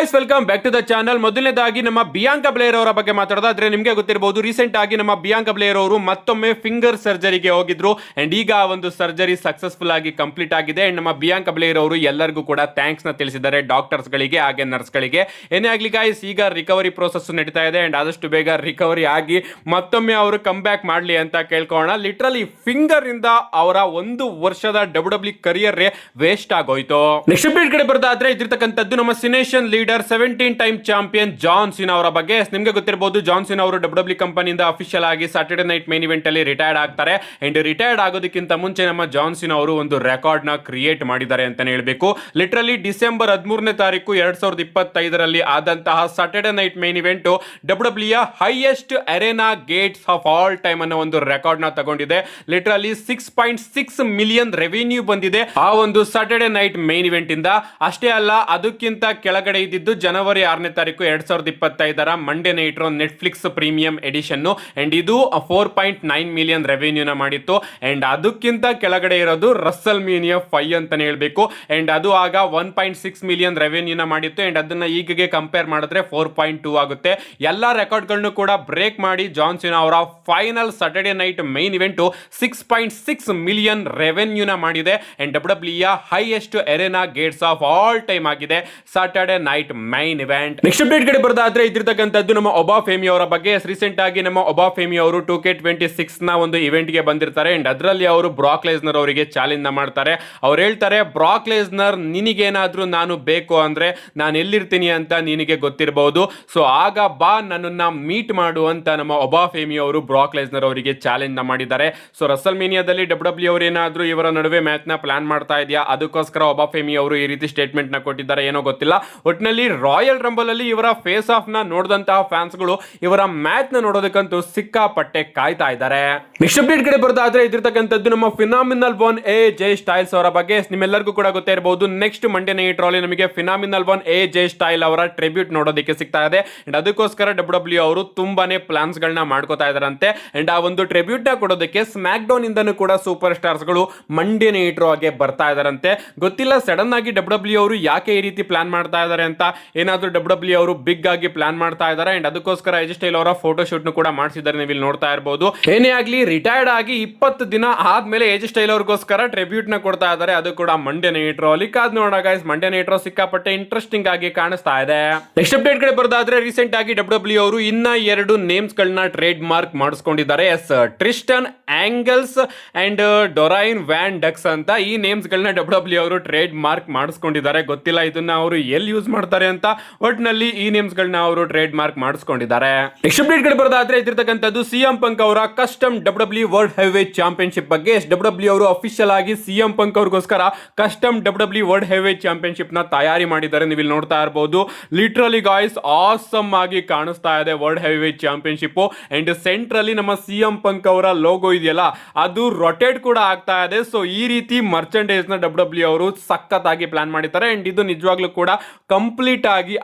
Guys, welcome back to the channel. ಮೊದಲನೇದಾಗಿ ನಮ್ಮ Bianca Blair ಅವರ ಬಗ್ಗೆ ಮಾತಾಡೋದಾದ್ರೆ ನಿಮಗೆ ಗೊತ್ತಿರಬಹುದು, ರೀಸೆಂಟ್ ಆಗಿ ನಮ್ಮ ಬಿಯಾಂಕಾ ಬ್ಲೇರ್ ಅವರು ಮತ್ತೊಮ್ಮೆ ಫಿಂಗರ್ ಸರ್ಜರಿಗೆ ಹೋಗಿದ್ರು ಅಂಡ್ ಈಗ ಆ ಒಂದು ಸರ್ಜರಿ ಸಕ್ಸಸ್ಫುಲ್ ಆಗಿ ಕಂಪ್ಲೀಟ್ ಆಗಿದೆ. ಅಂಡ್ ನಮ್ಮ ಬಿಯಾಂಕಾ ಬ್ಲೇರ್ ಅವರು ಎಲ್ಲರಿಗೂ ಕೂಡ ಥ್ಯಾಂಕ್ಸ್ ನ ತಿಳಿಸಿದ್ದಾರೆ, ಡಾಕ್ಟರ್ಸ್ ಗಳಿಗೆ ಹಾಗೆ ನರ್ಸ್ ಗಳಿಗೆ. ಏನೇ ಆಗ್ಲಿ ಗಾಯ್ಸ್, ಈಗ ರಿಕವರಿ ಪ್ರೋಸೆಸ್ ನಡೀತಾ ಇದೆ ಅಂಡ್ ಆದಷ್ಟು ಬೇಗ ರಿಕವರಿ ಆಗಿ ಮತ್ತೊಮ್ಮೆ ಅವರು ಕಮ್ ಬ್ಯಾಕ್ ಮಾಡ್ಲಿ ಅಂತ ಕೇಳ್ಕೋಣ. ಲಿಟ್ರಲಿ ಫಿಂಗರ್ ಇಂದ ಅವರ 1 ವರ್ಷದ ಡಬ್ಲ್ಯೂ ಕರಿಯರ್ ವೇಸ್ಟ್ ಆಗೋಯ್ತು. ನೆಕ್ಸ್ಟ್ ಅಪ್ಡೇಟ್ ಕಡೆ ಬರೋದಾದ್ರೆ ಇದಿರ್ತಕ್ಕಂಥದ್ದು ನಮ್ಮ Cenation leader 17 time champion John Cena ಅವರ ಬಗ್ಗೆ. ನಿಮಗೆ ಗೊತ್ತಿರಬಹುದು, ಜಾನ್ ಸಿನಾ ಅವರು ಡಬ್ಲ್ಯೂ ಕಂಪನಿಯಿಂದ ಅಫಿಷಿಯಲ್ ಆಗಿ ಸ್ಯಾಟರ್ಡೆ ನೈಟ್ ಮೇನ್ ಇವೆಂಟ್ ಅಲ್ಲಿ ರಿಟೈರ್ಡ್ ಆಗ್ತಾರೆ. ಅಂಡ್ ರಿಟೈರ್ಡ್ ಆಗೋದಕ್ಕಿಂತ ಮುಂಚೆ ನಮ್ಮ ಜಾನ್ ಸಿನಾ ಅವರು ಒಂದು ರೆಕಾರ್ಡ್ ನ ಕ್ರಿಯೇಟ್ ಮಾಡಿದ್ದಾರೆ ಅಂತಾನೆ ಹೇಳ್ಬೇಕು. ಲಿಟ್ರಲಿ ಡಿಸೆಂಬರ್ 13ನೇ ತಾರೀಕು 2025ರಲ್ಲಿ ಆದಂತಹ Saturday night main event W highest arena gates of all time ಅನ್ನೋ ಒಂದು ರೆಕಾರ್ಡ್ ನ ತಗೊಂಡಿದೆ. ಲಿಟ್ರಲಿ 6.6 ಮಿಲಿಯನ್ ರೆವಿನ್ಯೂ ಬಂದಿದೆ ಆ ಒಂದು ಸ್ಯಾಟರ್ಡೆ ನೈಟ್ ಮೇನ್ ಇವೆಂಟ್ ಇಂದ. ಅಷ್ಟೇ ಅಲ್ಲ, ಅದಕ್ಕಿಂತ ಕೆಳಗಡೆ ಇದ್ದಿದ್ದು ಜನವರಿ 6ನೇ ತಾರೀಕು 2025ರ Monday night Raw Netflix premium edition and ಇದು 4.9 ಮಿಲಿಯನ್ ರೆವಿನ್ಯೂನ ಮಾಡಿತ್ತು. ಅಂಡ್ ಅದಕ್ಕಿಂತ ಕೆಳಗಡೆ ಇರೋದು ರಸಲ್ ಮೀನಿಯಾ 5 ಅಂತಾನೆ ಹೇಳ್ಬೇಕು. ಅಂಡ್ ಅದು ಆಗ 1.6 ಮಿಲಿಯನ್ ರೆವಿನ್ಯೂನ ಮಾಡಿತ್ತು. ಅಂಡ್ ಅದನ್ನ ಈಗಗೆ ಕಂಪೇರ್ ಮಾಡಿದ್ರೆ 4.2 ಆಗುತ್ತೆ. ಎಲ್ಲಾ ರೆಕಾರ್ಡ್ ಗಳನ್ನು ಕೂಡ ಬ್ರೇಕ್ ಮಾಡಿ ಜಾನ್ ಸಿನಾ ಅವರ final Saturday night main event 6.6 million ರೆವೆನ್ಯೂನ ಮಾಡಿದೆ. And W highest arena gates of all time ಆಗಿದೆ Saturday night main event. Next update ಕಡೆ ಬರೋದಾದ್ರೆ ಇದಿರ್ತಕ್ಕಂಥದ್ದು ನಮ್ಮ ಒಬಾ ಫೇಮಿ ಅವರ ಬಗ್ಗೆ. ರೀಸೆಂಟ್ ಆಗಿ ನಮ್ಮ ಒಬಾ ಫೇಮಿ ಅವರು 2K26 ನ ಒಂದು ಇವೆಂಟ್ ಗೆ ಬಂದಿರ್ತಾರೆ. ಅಂಡ್ ಅದರಲ್ಲಿ ಅವರು ಬ್ರಾಕ್ ಲೆಸ್ನರ್ ಅವರಿಗೆ ಚಾಲೆಂಜ್ ಮಾಡ್ತಾರೆ. ಅವ್ರು ಹೇಳ್ತಾರೆ, ಬ್ರಾಕ್ ಲೆಸ್ನರ್ ನಿನಗೇನಾದ್ರೂ ನಾನು ಬೇಕು ಅಂದ್ರೆ ನಾನು ಎಲ್ಲಿರ್ತೀನಿ ಅಂತ ನಿನಗೆ ಗೊತ್ತಿರಬಹುದು, ಸೊ ಆಗ ಬಾ ನನ್ನನ್ನ ಮೀಟ್ ಮಾಡು ಅಂತ ನಮ್ಮ ಒಬಾ ಫೇಮಿ ಅವರು ಬ್ರಾಕ್ ಲೆಸ್ನರ್ ಅವರಿಗೆ ಚಾಲೆಂಜ್ ಮಾಡಿದ್ದಾರೆ. ಸೊ ರಸಲ್ ಮೀನಿಯಾದಲ್ಲಿ ಡಬ್ಲ್ಯೂ ಅವರು ಏನಾದ್ರೂ ಇವರ ನಡುವೆ ಮ್ಯಾಚ್ ನ ಪ್ಲಾನ್ ಮಾಡ್ತಾ ಇದೆಯಾ, ಅದಕ್ಕೋಸ್ಕರ ಒಬಾ ಫೇಮಿ ಅವರು ಈ ರೀತಿ ಸ್ಟೇಟ್ಮೆಂಟ್ ನ ಕೊಟ್ಟಿದ್ದಾರೆ, ಏನೋ ಗೊತ್ತಿಲ್ಲ. ಒಟ್ಟಿನಲ್ಲಿ ರಾಯಲ್ ರಂಬಲ್ ಅಲ್ಲಿ ಇವರ ಫೇಸ್ ಆಫ್ ನ ನೋಡಿದಂತಹ ಫ್ಯಾನ್ಸ್ ಗಳು ಇವರ ಮ್ಯಾಚ್ ನ ನೋಡೋದಕ್ಕಂತೂ ಸಿಕ್ಕಾಪಟ್ಟೆ ಕಾಯ್ತಾ ಇದ್ದಾರೆ. ನೆಕ್ಸ್ಟ್ ಅಪ್ಡೇಟ್ ಕಡೆ ಬರೋದಾದ್ರೆ ಇದಿರ್ತಕ್ಕಂಥದ್ದು ನಮ್ಮ ಫಿನಾಮಿನಲ್ ಒನ್ AJ ಸ್ಟೈಲ್ಸ್ ಅವರ ಬಗ್ಗೆ. ನಿಮ್ಮೆಲ್ಲರಿಗೂ ಕೂಡ ಗೊತ್ತೇ ಇರಬಹುದು, ನೆಕ್ಸ್ಟ್ ಮಂಡೇ ನೈಟ್ ರಾಲಿ ನಮಗೆ ಫಿನಾಮಿನಲ್ ಒನ್ AJ ಸ್ಟೈಲ್ ಅವರ ಟ್ರಿಬ್ಯೂಟ್ ನೋಡೋದಕ್ಕೆ ಸಿಗ್ತಾ ಇದೆ. ಅಂಡ್ ಅದಕ್ಕೋಸ್ಕರ ಡಬ್ಲ್ಯೂ ಅವರು ತುಂಬಾನೇ ಪ್ಲಾನ್ಸ್ ಗಳನ್ನ ಮಾಡ್ಕೋತಾ ಇದಾರಂತೆ. ಅಂಡ್ ಆ ಒಂದು ಟ್ರಿಬ್ಯೂಟ್ ನ ಕೊಡೋದಕ್ಕೆ ಸ್ಮ್ಯಾಕ್ ಡೌನ್ ಇಂದನೂ ಕೂಡ ಸೂಪರ್ ಸ್ಟಾರ್ಸ್ ಗಳು ಮಂಡೇ ನೈಟ್ ರಾಗೆ ಬರ್ತಾ ಇದಾರಂತೆ. ಗೊತ್ತಿಲ್ಲ ಸಡನ್ ಆಗಿ ಡಬ್ಲ್ಯೂ ಅವರು ಯಾಕೆ ಈ ರೀತಿ ಪ್ಲಾನ್ ಮಾಡ್ತಾ ಇದ್ದಾರೆ ಅಂತ. ಏನಾದ್ರೂ ಡಬ್ಲ್ಯೂ ಅವರು ಬಿಗ್ ಆಗಿ ಪ್ಲಾನ್ ಮಾಡ್ತಾ ಇದ್ದಾರೆ. ಅಂಡ್ ಅದಕ್ಕೋಸ್ಕರ AJ ಸ್ಟೈಲ್ ಅವರ ಫೋಟೋ ಶೂಟ್ ಕೂಡ ಮಾಡಿಸಿದ್ದಾರೆ, ನೀವು ಇಲ್ಲಿ ನೋಡ್ತಾ ಇರಬಹುದು. ಏನೇ ಆಗ್ಲಿ, ರಿಟೈರ್ಡ್ ಆಗಿ 20 ದಿನ ಆದ್ಮೇಲೆ AJ ಸ್ಟೈಲ್ ಅವ್ರಿಗೋಸ್ಕರ ಟ್ರಿಬ್ಯೂಟ್ ನ ಕೊಡ್ತಾ ಇದ್ದಾರೆ, ಅದು ಕೂಡ ಮಂಡೇ ನೈಟ್ ರೋ ಅಲ್ಲಿ. ಕಾದ್ ನೋಡೋಣ ಗೈಸ್, ಮಂಡೇ ನೈಟ್ ರೋ ಸಿಕ್ಕಾಪಟ್ಟೆ ಇಂಟ್ರೆಸ್ಟಿಂಗ್ ಆಗಿ ಕಾಣಿಸ್ತಾ ಇದೆ. ನೆಕ್ಸ್ಟ್ ಅಪ್ಡೇಟ್ ಕಡೆ ಬರೋದಾದ್ರೆ ರೀಸೆಂಟ್ ಆಗಿ ಡಬ್ಲ್ಯೂ ಅವರು ಇನ್ನ 2 ನೇಮ್ಸ್ ಗಳನ್ನ ಟ್ರೇಡ್ ಮಾರ್ಕ್ ಮಾಡಿಸ್ಕೊಂಡಿದ್ದಾರೆ. Yes, Tristan Angels and Dorian Van Dux ಅಂತ ಈ ನೇಮ್ಸ್ ಗಳನ್ನ ಡಬ್ಲ್ಯೂ ಅವರು ಟ್ರೇಡ್ ಮಾರ್ಕ್ ಮಾಡಿಸ್ಕೊಂಡಿದ್ದಾರೆ. ಗೊತ್ತಿಲ್ಲ ಇದನ್ನ ಅವರು ಎಲ್ಲಿ ಯೂಸ್ ಮಾಡ್ತಾರೆ ಅಂತ. ಒಟ್ನಲ್ಲಿ ಈ ನೇಮ್ಸ್ ಗಳನ್ನ ಅವರು ಟ್ರೇಡ್ ಮಾರ್ಕ್ ಮಾಡಿಸ್ಕೊಂಡಿದ್ದಾರೆ. ನೆಕ್ಸ್ಟ್ ಅಪ್ಡೇಟ್ ಕಡೆ ಬರೋದಾದ್ರೆ ಇದಿರ್ತಕ್ಕಂಥದ್ದು CM ಪಂಕ್ ಅವರ custom W world heavyweight championship ಬಗ್ಗೆ. ಡಬ್ಲ್ಯೂ ಅವರು ಅಫಿಷಿಯಲ್ ಆಗಿ CM ಪಂಕ್ ಅವ್ರಿಗೋಸ್ಕರ custom W world heavyweight championship ನ ತಯಾರಿ ಮಾಡಿದ್ದಾರೆ, ನೀವು ಇಲ್ಲಿ ನೋಡ್ತಾ ಇರಬಹುದು. ಲಿಟ್ರಲಿ ಗಾಯ್ಸ್, ಆಸಮ್ ಆಗಿ ಕಾಣಿಸ್ತಾ ಇದೆ ವರ್ಲ್ಡ್ ಹೆವಿವೇಟ್ ಚಾಂಪಿಯನ್ಶಿಪ್. ಅಂಡ್ ಸೆಂಟ್ರಲ್ಲಿ ನಮ್ಮ CM ಪಂಕ್ ಅವರ ಲೋಗೋ ಇದೆಯಲ್ಲ, ಅದು ರೊಟೇಟ್ ಕೂಡ ಆಗ್ತಾ ಇದೆ. ಸೊ ಈ ರೀತಿ ಮರ್ಚೆಂಡೈಸ್ ನ ಡಬ್ಲ್ಯೂ ಅವರು ಸಖತ್ತಾಗಿ ಪ್ಲಾನ್ ಮಾಡಿದ್ದಾರೆ. ಅಂಡ್ ಇದು ನಿಜವಾಗ್ಲೂ ಕೂಡ ಕಂಪ್ಲೀಟ್ ಆಗಿ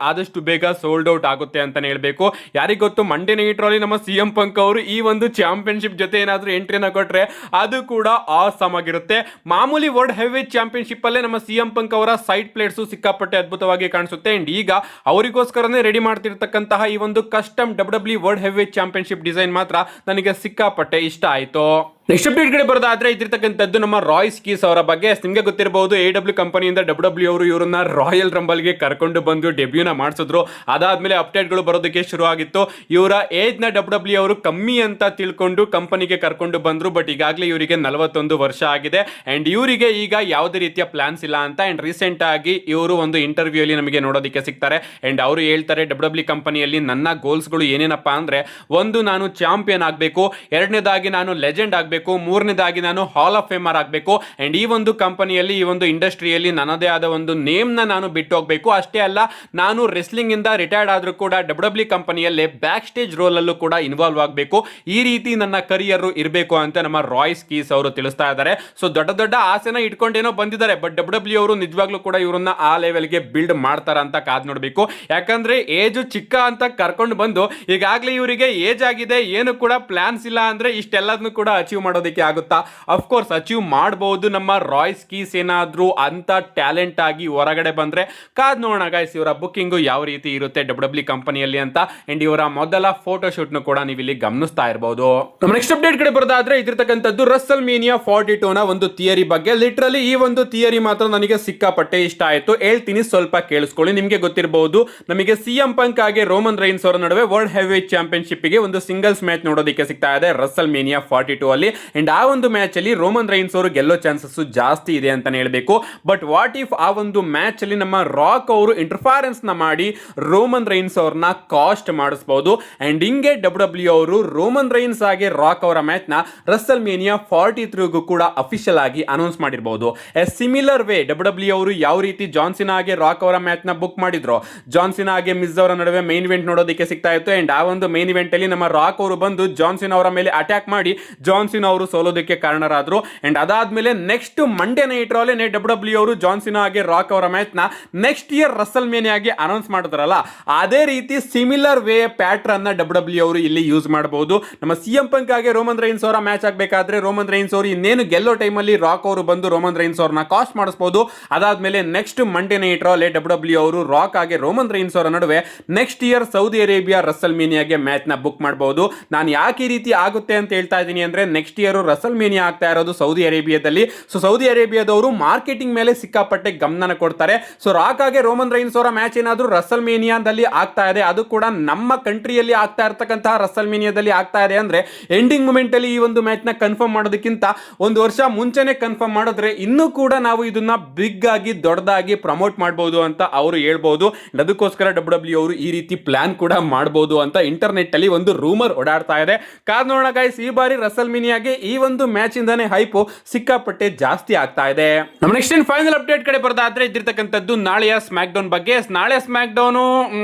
ಆದಷ್ಟು ಬೇಗ ಸೋಲ್ಡ್ ಔಟ್ ಆಗುತ್ತೆ ಅಂತಾನೆ ಹೇಳ್ಬೇಕು. ಯಾರಿಗ ಗೊತ್ತು, ಮಂಡೇ ನೈಟ್ ರಲ್ಲಿ ನಮ್ಮ CM ಪಂಕ್ ಅವರು ಈ ಒಂದು ಚಾಂಪಿಯನ್ಶಿಪ್ ಜೊತೆ ಏನಾದ್ರೂ ಎಂಟ್ರಿನ ಕೊಟ್ರೆ ಅದು ಕೂಡ ಆಸಮ್ ಆಗಿರುತ್ತೆ. ಮಾಮೂಲಿ ವರ್ಲ್ಡ್ ಹೆವಿವೇಟ್ ಚಾಂಪಿಯನ್ಶಿಪ್ ಅಲ್ಲೇ ನಮ್ಮ CM ಪಂಕ್ ಅವರ ಸೈಡ್ ಪ್ಲೇಟ್ಸ್ ಸಿಕ್ಕಾಪಟ್ಟೆ ಅದ್ಭುತವಾಗಿ ಕಾಣಿಸುತ್ತೆ. ಅಂಡ್ ಈಗ ಅವರಿಗೋಸ್ಕರನೇ ರೆಡಿ ಮಾಡ್ತಿರ್ತಕ್ಕಂತಹ ಈ ಒಂದು custom W world heavyweight championship design ಮಾತ್ರ ನನಗೆ ಸಿಕ್ಕಾಪಟ್ಟೆ ಇಷ್ಟ ಆಯ್ತು. ನೆಕ್ಸ್ಟ್ ಅಪ್ಡೇಟ್ ಕಡೆ ಬರೋದಾದ್ರೆ ಇದಿರ್ತಕ್ಕಂಥದ್ದು ನಮ್ಮ ರಾಯ್ಸ್ ಕೀಸ್ ಅವರ ಬಗ್ಗೆ. ನಿಮಗೆ ಗೊತ್ತಿರಬಹುದು, AW ಕಂಪನಿಯಿಂದ ಡಬ್ಲ್ಯೂ ಅವರು ಇವರನ್ನ ರಾಯಲ್ ರಂಬಲ್ ಗೆ ಕರ್ಕೊಂಡು ಬಂದು ಡೆಬ್ಯೂನ ಮಾಡಿಸಿದ್ರು. ಅದಾದ್ಮೇಲೆ ಅಪ್ಡೇಟ್ ಗಳು ಬರೋದಕ್ಕೆ ಶುರು ಆಗಿತ್ತು. ಇವರ ಏಜ್ ನ ಡಬ್ಲ್ಯೂ ಅವರು ಕಮ್ಮಿ ಅಂತ ತಿಳ್ಕೊಂಡು ಕಂಪನಿಗೆ ಕರ್ಕೊಂಡು ಬಂದ್ರು. ಬಟ್ ಈಗಾಗಲೇ ಇವರಿಗೆ 41 ವರ್ಷ ಆಗಿದೆ. ಅಂಡ್ ಇವರಿಗೆ ಈಗ ಯಾವುದೇ ರೀತಿಯ ಪ್ಲಾನ್ಸ್ ಇಲ್ಲ ಅಂತ. ಅಂಡ್ ರೀಸೆಂಟ್ ಆಗಿ ಇವರು ಒಂದು ಇಂಟರ್ವ್ಯೂ ಅಲ್ಲಿ ನಮಗೆ ನೋಡೋದಕ್ಕೆ ಸಿಗ್ತಾರೆ. ಅಂಡ್ ಅವರು ಹೇಳ್ತಾರೆ, ಡಬ್ಲ್ಯೂ ಕಂಪನಿಯಲ್ಲಿ ನನ್ನ ಗೋಲ್ಸ್ ಗಳು ಏನೇನಪ್ಪಾ ಅಂದ್ರೆ, ಒಂದು ನಾನು ಚಾಂಪಿಯನ್ ಆಗಬೇಕು, ಎರಡನೇದಾಗಿ ನಾನು ಲೆಜೆಂಡ್ ಆಗಬೇಕು, ಮೂರನೇದಾಗಿ ನಾನು ಹಾಲ್ ಆಫ್ ಫೇಮರ್ ಆಗಬೇಕು. ಅಂಡ್ ಈ ಒಂದು ಕಂಪನಿಯಲ್ಲಿ, ಈ ಒಂದು ಇಂಡಸ್ಟ್ರಿಯಲ್ಲಿ ನನ್ನದೇ ಆದ ಒಂದು ನೇಮ್ ನ ನಾನು ಬಿಟ್ಟು ಹೋಗಬೇಕು. ಅಷ್ಟೇ ಅಲ್ಲ, ನಾನು ರೆಸ್ಲಿಂಗ್ ಇಂದ ರಿಟೈರ್ಡ್ ಆದ್ರೂ ಕೂಡ ಡಬ್ಲ್ಯೂ ಕಂಪನಿಯಲ್ಲಿ ಬ್ಯಾಕ್ ಸ್ಟೇಜ್ ರೋಲ್ ಅಲ್ಲೂ ಕೂಡ ಇನ್ವಾಲ್ವ್ ಆಗಬೇಕು. ಈ ರೀತಿ ನನ್ನ ಕರಿಯರ್ ಇರಬೇಕು ಅಂತ ನಮ್ಮ ರಾಯ್ಸ್ ಕೀಸ್ ಅವರು ತಿಳಿಸ್ತಾ ಇದ್ದಾರೆ. ಸೊ ದೊಡ್ಡ ದೊಡ್ಡ ಆಸೆನ ಇಟ್ಕೊಂಡೇನೋ ಬಂದಿದ್ದಾರೆ. ಬಟ್ ಡಬ್ಲ್ಯೂ ಅವರು ನಿಜವಾಗ್ಲೂ ಕೂಡ ಇವರನ್ನ ಆ ಲೆವೆಲ್ಗೆ ಬಿಲ್ಡ್ ಮಾಡ್ತಾರ ಅಂತ ಕಾದ್ ನೋಡ್ಬೇಕು. ಯಾಕಂದ್ರೆ ಏಜ್ ಚಿಕ್ಕ ಅಂತ ಕರ್ಕೊಂಡು ಬಂದು ಈಗಾಗಲೇ ಇವರಿಗೆ ಏಜ್ ಆಗಿದೆ, ಏನು ಕೂಡ ಪ್ಲಾನ್ಸ್ ಇಲ್ಲ ಅಂದ್ರೆ ಇಷ್ಟೆಲ್ಲದನ್ನು ಕೂಡ ಅಚೀವ್ ಮಾಡೋದಕ್ಕೆ ಆಗುತ್ತಾ? ಅಫ್ಕೋರ್ಸ್ ಅಚೀವ್ ಮಾಡಬಹುದು. ನಮ್ಮ ರಾಯ್ಸ್ ಕೀಸ್ ಏನಾದ್ರೂ ಅಂತ ಟ್ಯಾಲೆಂಟ್ ಆಗಿ ಹೊರಗಡೆ ಬಂದ್ರೆ ಕಾದ್ ನೋಡೋಣ ಗೈಸ್ ಇವರ ಬುಕ್ಕಿಂಗು ಯಾವ ರೀತಿ ಇರುತ್ತೆ ಡಬ್ಲ್ಯೂ ಕಂಪನಿಯಲ್ಲಿ ಅಂತ. ಅಂಡ್ ಇವರ ಮೊದಲ ಫೋಟೋ ಶೂಟ್ ನು ಕೂಡ ನೀವು ಇಲ್ಲಿ ಗಮನಿಸ್ತಾ ಇರಬಹುದು. ನಮ್ಮ ನೆಕ್ಸ್ಟ್ ಅಪ್ಡೇಟ್ ಕಡೆ ಬರೋದಾದ್ರೆ ಇದಿರ್ತಕ್ಕಂಥದ್ದು ರಸಲ್ ಮೇನಿಯಾ 42 ನ ಒಂದು ಥಿಯರಿ ಬಗ್ಗೆ. ಲಿಟ್ರಲಿ ಈ ಒಂದು ಥಿಯರಿ ಮಾತ್ರ ನನಗೆ ಸಿಕ್ಕಾಪಟ್ಟೆ ಇಷ್ಟ ಆಯ್ತು. ಹೇಳ್ತೀನಿ, ಸ್ವಲ್ಪ ಕೇಳಿಸ್ಕೊಳ್ಳಿ. ನಿಮಗೆ ಗೊತ್ತಿರಬಹುದು, ನಮಗೆ ಸಿಎಂ ಪಂಕ್ ಹಾಗೆ ರೋಮನ್ ರೈನ್ಸ್ ಅವರ ನಡುವೆ ವರ್ಲ್ಡ್ ಹೆವಿವೇಟ್ ಚಾಂಪಿಯನ್ಶಿಪ್ ಗೆ ಒಂದು ಸಿಂಗಲ್ಸ್ ಮ್ಯಾಚ್ ನೋಡೋದಕ್ಕೆ ಸಿಗ್ತಾ ಇದೆ ರಸಲ್ ಮೇನಿಯಾ 42 ಅಲ್ಲಿ. ಅಂಡ್ ಆ ಒಂದು ಮ್ಯಾಚ್ ಅಲ್ಲಿ ರೋಮನ್ ರೈನ್ಸ್ ಅವರು ಗೆಲ್ಲೋ ಚಾನ್ಸಸ್ ಜಾಸ್ತಿ ಇದೆ ಅಂತಾನೆ ಹೇಳಬೇಕು. ಬಟ್ ವಾಟ್ ಇಫ್ ಆ ಒಂದು ಮ್ಯಾಚ್ ಅಲ್ಲಿ ನಮ್ಮ ರಾಕ್ ಅವರು ಇಂಟರ್ಫರೆನ್ಸ್ ನ ಮಾಡಿ ರೋಮನ್ ರೈನ್ಸ್ ಅವ್ರನ್ನ ಕಾಸ್ಟ್ ಮಾಡಿಸಬಹುದು. ಅಂಡ್ ಹಿಂಗೆ ಡಬ್ಲ್ಯೂ ಅವರು ರೋಮನ್ ರೈನ್ಸ್ ಹಾಗೆ ರಾಕ್ ಅವರ ಮ್ಯಾಚ್ ನ ರಸಲ್ ಮೇನಿಯಾ 43 ಕೂಡ ಅಫಿಷಿಯಲ್ ಆಗಿ ಅನೌನ್ಸ್ ಮಾಡಿರಬಹುದು. ಎ ಸಿಮಿಲರ್ ವೇ ಡಬ್ಲ್ಯೂ ಅವರು ಯಾವ ರೀತಿ ಜಾನ್ಸಿನಾ ಹಾಗೆ ರಾಕ್ ಅವರ ಮ್ಯಾಚ್ ನ ಬುಕ್ ಮಾಡಿದ್ರು, ಜಾನ್ಸಿನಾ ಹಾಗೆ ಮಿಸ್ ಅವರ ನಡುವೆ ಮೈನ್ ಇವೆಂಟ್ ನೋಡೋದಕ್ಕೆ ಸಿಗ್ತಾ ಇತ್ತು. ಅಂಡ್ ಆ ಒಂದು ಮೈನ್ ಇವೆಂಟ್ ಅಲ್ಲಿ ನಮ್ಮ ರಾಕ್ ಅವರು ಬಂದು ಜಾನ್ಸಿನಾ ಅವರ ಮೇಲೆ ಅಟ್ಯಾಕ್ ಮಾಡಿ ಜಾನ್ಸಿನಾ ಅವರು ಸೋಲೋದಕ್ಕೆ ಕಾರಣರಾದ್ರು. ಅಂಡ್ ಅದಾದ್ಮೇಲೆ ನೆಕ್ಸ್ಟ್ ಮಂಡೇ ನೈಟ್ ರಾಲೆ ಡಬ್ಲ್ಯೂ ಅವರು ಜಾನ್ಸಿನಾ ಹಾಗೆ ರಾಕ್ ಅವರ ಮ್ಯಾಚ್ ನ ನೆಕ್ಸ್ಟ್ ಇಯರ್ ರಸಲ್ ಮೇನಿಯಾಗೆ ಅನೌನ್ಸ್ ಮಾಡಿದ್ರಲ್ಲ, ಅದೇ ರೀತಿ ಸಿಮಿಲರ್ ವೇ ಪ್ಯಾಟ್ರನ್ ನ ಡಬ್ಲ್ಯೂ ಅವರು ಇಲ್ಲಿ ಯೂಸ್ ಮಾಡಬಹುದು. ನಮ್ಮ ಸಿಎಂ ಪಂಕ್ ಹಾಗೆ ರೋಮನ್ ರೈನ್ಸ್ ಅವರ ಮ್ಯಾಚ್ ಆಗಬೇಕಾದ್ರೆ ರೋಮನ್ ರೈನ್ಸ್ ಅವರು ಇನ್ನೇನು ಗೆಲ್ಲೋ ಟೈಮಲ್ಲಿ ರಾಕ್ ಅವರು ಬಂದು ರೋಮನ್ ರೈನ್ಸ್ ಅವ್ರನ್ನ ಕಾಸ್ಟ್ ಮಾಡಿಸಬಹುದು. ಅದಾದ್ಮೇಲೆ ನೆಕ್ಸ್ಟ್ ಮಂಡೇ ನೈಟ್ ರಾಲೆ ಡಬ್ಲ್ಯೂ ಅವರು ರಾಕ್ ಹಾಗೆ ರೋಮನ್ ರೈನ್ಸ್ ಅವರ ನಡುವೆ ನೆಕ್ಸ್ಟ್ ಇಯರ್ ಸೌದಿ ಅರೇಬಿಯಾ ರಸಲ್ ಮೇನಿಯಾಗೆ ಮ್ಯಾಚ್ ನ ಬುಕ್ ಮಾಡಬಹುದು. ನಾನು ಯಾಕೆ ಈ ರೀತಿ ಆಗುತ್ತೆ ಅಂತ ಹೇಳ್ತಾ ಇದ್ದೀನಿ ಅಂದ್ರೆ, ನೆಕ್ಸ್ಟ್ ಇಯರ್ ರಸಲ್ ಮೇನಿಯಾ ಆಗ್ತಾ ಇರೋದು ಸೌದಿ ಅರೇಬಿಯಾದಲ್ಲಿ. ಸೊ ಸೌದಿ ಅರೇಬಿಯಾದವರು ಮಾರ್ಕೆಟಿಂಗ್ ಮೇಲೆ ಸಿಕ್ಕಾಪಟ್ಟೆ ಗಮನ ಕೊಡ್ತಾರೆ. ಸೊ ರಾಕ್ ಹಾಗೆ ರೋಮನ್ ರೈನ್ಸ್ ಅವರ ಮ್ಯಾಚ್ ಏನಾದ್ರೂ ರಸಲ್ ಮೇನಿಯಾದಲ್ಲಿ ಆಗ್ತಾ ಇದೆ, ಅದು ಕೂಡ ನಮ್ಮ ಕಂಟ್ರಿಯಲ್ಲಿ ಆಗ್ತಾ ಇರತಕ್ಕಂತಹ ರಸಲ್ ಮೇನಿಯಾದಲ್ಲಿ ಆಗ್ತಾ ಇದೆ ಅಂದ್ರೆ, ಎಂಡಿಂಗ್ ಮೂಮೆಂಟ್ ಅಲ್ಲಿ ಈ ಒಂದು ಮ್ಯಾಚ್ ನ ಕನ್ಫರ್ಮ್ ಮಾಡೋದಕ್ಕಿಂತ ಒಂದು ವರ್ಷ ಮುಂಚೆನೆ ಕನ್ಫರ್ಮ್ ಮಾಡಿದ್ರೆ ಇನ್ನೂ ಕೂಡ ನಾವು ಇದನ್ನ ಬಿಗ್ ಆಗಿ ದೊಡ್ಡದಾಗಿ ಪ್ರಮೋಟ್ ಮಾಡಬಹುದು ಅಂತ ಅವರು ಹೇಳ್ಬಹುದು. ಅದಕ್ಕೋಸ್ಕರ ಡಬ್ಲ್ಯೂ ಅವರು ಈ ರೀತಿ ಪ್ಲಾನ್ ಕೂಡ ಮಾಡಬಹುದು ಅಂತ ಇಂಟರ್ನೆಟ್ ಅಲ್ಲಿ ಒಂದು ರೂಮರ್ ಓಡಾಡ್ತಾ ಇದೆ. ಕಾದ್ ನೋಡೋಣ ಗೈಸ್, ಈ ಬಾರಿ ರಸಲ್ ಮೇನಿಯಾಗೆ ಈ ಒಂದು ಮ್ಯಾಚ್ ಇಂದಾನೆ ಹೈಪ್ ಸಿಕ್ಕಾಪಟ್ಟೆ ಜಾಸ್ತಿ ಆಗ್ತಾ ಇದೆ. ನಮ್ಮ ನೆಕ್ಸ್ಟ್ ಫೈನಲ್ ಅಪ್ಡೇಟ್ ಕಡೆ ಬರೋದಾದ್ರೆ ಇದ್ದಿರ್ತಕ್ಕಂಥದ್ದು ನಾಳೆಯ ಸ್ಮ್ಯಾಕ್ ಡೌನ್ ಬಗ್ಗೆ. ನಾಳೆ ಸ್ಮ್ಯಾಕ್ ಡೌನ್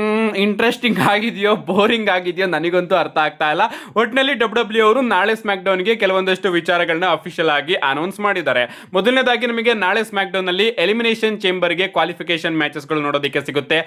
ಇಂಟ್ರೆಸ್ಟಿಂಗ್ ಆಗಿದೆಯೋ ಬೋರಿಂಗ್ ಆಗಿದೆಯೋ ನನಗಂತೂ ಅರ್ಥ ಆಗ್ತಾ ಇಲ್ಲ. ಒಟ್ಟಿನಲ್ಲಿ ಡಬ್ಲ್ಯೂ ಅವರು ನಾಳೆ ಸ್ಮ್ಯಾಕ್ ಡೌನ್ ಗೆ ಕೆಲವೊಂದಷ್ಟು ವಿಚಾರಗಳನ್ನ ಅಫಿಷಿಯಲ್ ಆಗಿ ಅನೌನ್ಸ್ ಮಾಡಿದ್ದಾರೆ. ಮೊದಲನೇದಾಗಿ ನಮಗೆ ನಾಳೆ ಸ್ಮ್ಯಾಕ್ ಡೌನ್ ಅಲ್ಲಿ ಎಲಿಮಿನೇಷನ್ ಚೇಂಬರ್ ಗೆ ಕ್ವಾಲಿಫಿಕೇಶನ್ ಮ್ಯಾಚಸ್ ಗಳು ನೋಡೋದಕ್ಕೆ ಸಿಗುತ್ತೆ.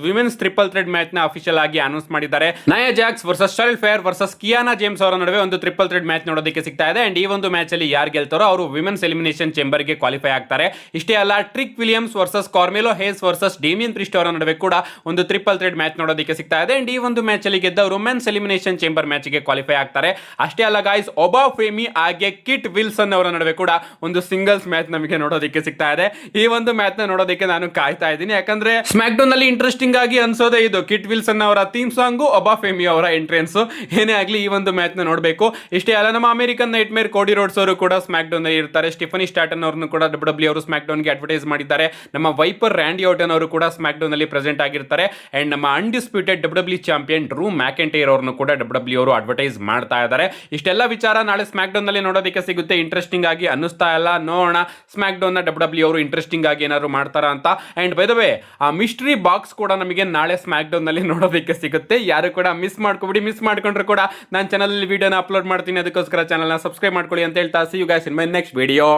ವಿಮೆನ್ಸ್ ಟ್ರಿಪಲ್ ಥ್ರೆಡ್ ಮ್ಯಾಚ್ ನ ಅಫಿಷಿಯಲ್ ಆಗಿ ಅನೌನ್ಸ್ ಮಾಡಿದ್ದಾರೆ. Nia Jax versus Charlotte Flair versus Kiana James ಅವರ ನಡುವೆ ಒಂದು ಟ್ರಿಪಲ್ ಥ್ರೆಡ್ ಮ್ಯಾಚ್ ನೋಡೋದಕ್ಕೆ ಸಿಗ್ತಾ ಇದೆ. ಅಂಡ್ ಈ ಒಂದು ಮ್ಯಾಚ್ ಅಲ್ಲಿ ಯಾರು ಗೆಲ್ತಾರೋ ಅವರು ವಿಮೆನ್ಸ್ ಎಲಿಮಿನೇಷನ್ ಚೇಂಬರ್ ಗೆ ಕ್ವಾಲಿಫೈ ಆಗ್ತಾರೆ. ಇಷ್ಟೇ ಅಲ್ಲ, Trick Williams versus Carmelo Hayes versus Damian Priest ಅವರ ನಡುವೆ ಕೂಡ ಒಂದು ಟ್ರಿಪಲ್ ಥ್ರೆಡ್ ಮ್ಯಾಚ್ ನೋಡೋದಕ್ಕೆ ಸಿಗ್ತಾ ಇದೆ. ಅಂಡ್ ಈ ಒಂದು ಮ್ಯಾಚ್ ಅಲ್ಲಿ ಗೆದ್ದವರು ಮೆನ್ಸ್ ಎಲಿಮಿನೇಷನ್ ಚೇಂಬರ್ ಮ್ಯಾಚ್ ಗೆ ಕ್ವಾಲಿಫೈ ಆಗ್ತಾರೆ. ಅಷ್ಟೇ ಅಲ್ಲ ಗೈಸ್, ಒಬಾ ಫೇಮಿ ಹಾಗೆ ಕಿಟ್ ವಿಲ್ಸನ್ ಅವರ ನಡುವೆ ಕೂಡ ಒಂದು ಸಿಂಗಲ್ಸ್ ಮ್ಯಾಚ್ ನಮಗೆ ನೋಡೋದಕ್ಕೆ ಸಿಗ್ತಾ ಇದೆ. ಈ ಒಂದು ಮ್ಯಾಚ್ ನ ನೋಡೋದಕ್ಕೆ ನಾನು ಕಾಯ್ತಾ ಇದ್ದೀನಿ. ಯಾಕಂದ್ರೆ ಸ್ಮ್ಯಾಕ್ ಡೌನ್ ಅಲ್ಲಿ ಇಂಟ್ರೆಸ್ಟಿಂಗ್ ಆಗಿ ಅನ್ಸೋದೇ ಇದು, ಕಿಟ್ ವಿಲ್ಸನ್ ಅವರ ಥೀಮ್ ಸಾಂಗು, ಒಬಾ ಫೇಮಿ ಅವರ ಎಂಟ್ರೆನ್ಸ್. ಏನೇ ಆಗ್ಲಿ ಈ ಒಂದು ಮ್ಯಾಚ್ ನ ನೋಡಬೇಕು. ಇಷ್ಟೇ ಅಲ್ಲ, ನಮ್ಮ ಅಮೆರಿಕನ್ ನೈಟ್ ಮೇರ್ ಕೋಡಿ ರೋಡ್ಸ್ ಅವರು ಕೂಡ ಸ್ಮ್ಯಾಕ್ ಡೌನ್ ಅಲ್ಲಿ ಇರ್ತಾರೆ. ಸ್ಟಿಫನಿ ಸ್ಟಾಟನ್ ಅವರನ್ನು ಕೂಡ ಡಬ್ಲ್ಯೂ ಅವರು ಸ್ಮ್ಯಾಕ್ ಡೌನ್ ಗೆ ಅಡ್ವರ್ಟೈಸ್ ಮಾಡಿದ್ದಾರೆ. ನಮ್ಮ ವೈಪರ್ ರ್ಯಾಂಡಿ ಔಟನ್ ಅವರು ಕೂಡ ಸ್ಮ್ಯಾಕ್ ಡೌನ್ ಅಲ್ಲಿ ಪ್ರೆಸೆಂಟ್ ಆಗಿರ್ತಾರೆ. ಅಂಡ್ ನಮ್ಮ undisputed W champion Drew McIntyre ಅವರನ್ನು ಕೂಡ ಡಬ್ಲ್ಯೂ ಅವರು ಅಡ್ವರ್ಟೈಸ್ ಮಾಡ್ತಾ ಇದ್ದಾರೆ. ಇಷ್ಟೆಲ್ಲ ವಿಚಾರ ನಾಳೆ ಸ್ಮ್ಯಾಕ್ ಡೌನ್ ಅಲ್ಲಿ ನೋಡೋದಕ್ಕೆ ಸಿಗುತ್ತೆ. ಇಂಟ್ರೆಸ್ಟಿಂಗ್ ಆಗಿ ಅನ್ನಿಸ್ತಾ ಇಲ್ಲ, ನೋಡೋಣ ಸ್ಮ್ಯಾಕ್ ಡೌನ್ ನ ಡಬ್ಲ್ಯೂ ಅವರು ಇಂಟ್ರೆಸ್ಟಿಂಗ್ ಆಗಿ ಏನಾದ್ರು ಮಾಡ್ತಾರ ಅಂತ. ಅಂಡ್ ಬೈ ದ ವೇ, ಆ ಮಿಸ್ಟ್ರಿ ಬಾಕ್ಸ್ ಕೂಡ ನಮಗೆ ನಾಳೆ ಸ್ಮ್ಯಾಕ್ ಡೌನ್ ನಲ್ಲಿ ನೋಡೋದಕ್ಕೆ ಸಿಗುತ್ತೆ. ಯಾರು ಕೂಡ ಮಿಸ್ ಮಾಡ್ಕೊಬಿಡಿ. ಮಿಸ್ ಮಾಡ್ಕೊಂಡ್ರೆ ಕೂಡ ನಾನು ಚಾನಲ್ ವಿಡಿಯೋನ ಅಪ್ಲೋಡ್ ಮಾಡ್ತೀನಿ. ಅದಕ್ಕೋಸ್ಕರ ಚಾನಲ್ ನ ಸಬ್ಸ್ಕ್ರೈಬ್ ಮಾಡ್ಕೊಳ್ಳಿ ಅಂತ ಹೇಳ್ತಾ, see you guys in my next video.